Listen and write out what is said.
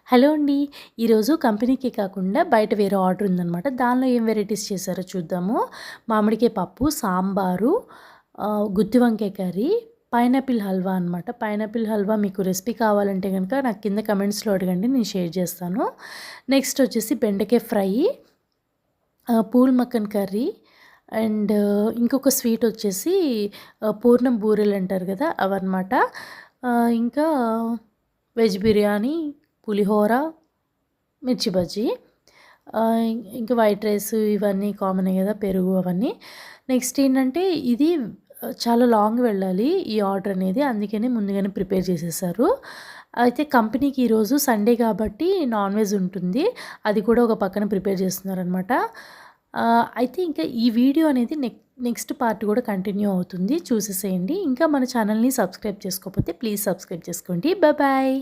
Hello అండి. ఈరోజు కంపెనీకి కాకుండా బయట వేరే ఆర్డర్ ఉందనమాట. దానిలో ఏం వెరైటీస్ చేశారో చూద్దాము. మామిడికాయ పప్పు, సాంబారు, గుత్తి వంకాయ కర్రీ, పైనాపిల్ హల్వా అనమాట. పైనాపిల్ హల్వా మీకు రెసిపీ కావాలంటే గనుక నాకు కింద కమెంట్స్‌లో అడగండి, నేను షేర్ చేస్తాను. నెక్స్ట్ వచ్చేసి బెండకాయ fry, pool Makkan curry and ఇంకొక స్వీట్ వచ్చేసి పూర్ణం బూరెలు అంటారు కదా అవన్నమాట. ఇంకా వెజ్ బిర్యానీ, పులిహోర, మిర్చి బజ్జీ, ఇంకా వైట్ రైస్ ఇవన్నీ కామనే కదా, పెరుగు అవన్నీ. నెక్స్ట్ ఏంటంటే ఇది చాలా లాంగ్ వెళ్ళాలి ఈ ఆర్డర్ అనేది, అందుకని ముందుగానే ప్రిపేర్ చేసేసారు. అయితే కంపెనీకి ఈరోజు సండే కాబట్టి నాన్ వెజ్ ఉంటుంది, అది కూడా ఒక పక్కన ప్రిపేర్ చేస్తున్నారనమాట. అయితే ఇంకా ఈ వీడియో అనేది నెక్స్ట్ పార్ట్ కూడా కంటిన్యూ అవుతుంది, చూసేసేయండి. ఇంకా మన ఛానల్ని సబ్స్క్రైబ్ చేసుకోకపోతే ప్లీజ్ సబ్స్క్రైబ్ చేసుకోండి. బాయ్.